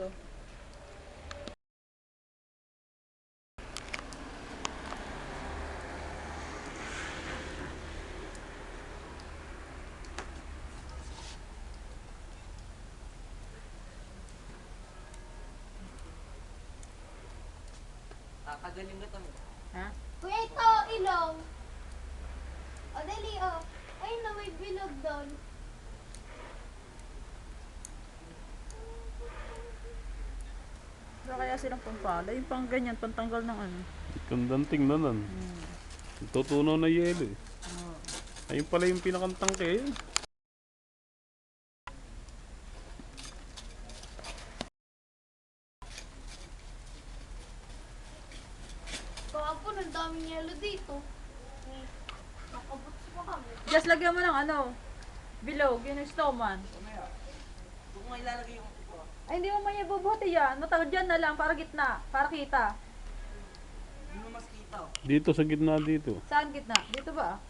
oh. Tatagalin na kami. Ha? Kuya, ito, ilong. O, dali, o. Ayun na, may bilog doon. Wala kaya silang pampala. Yung pang ganyan, pantanggal ng ano. Gandang tingnan. Tutunaw na yelo eh. Oh. Ayun pala yung pinakantangke eh. Kahapon, ang daming yelo dito. Nakabuts pa kami. Just lagyan mo ng ano, bilog, yun yung snowman. Kung may ilalagay yung ito. Ay, hindi mo may ibubuti yan. Matawad dyan na lang, para gitna, para kita. Hindi mo mas kita oh. Dito sa gitna dito. Saan gitna? Dito ba?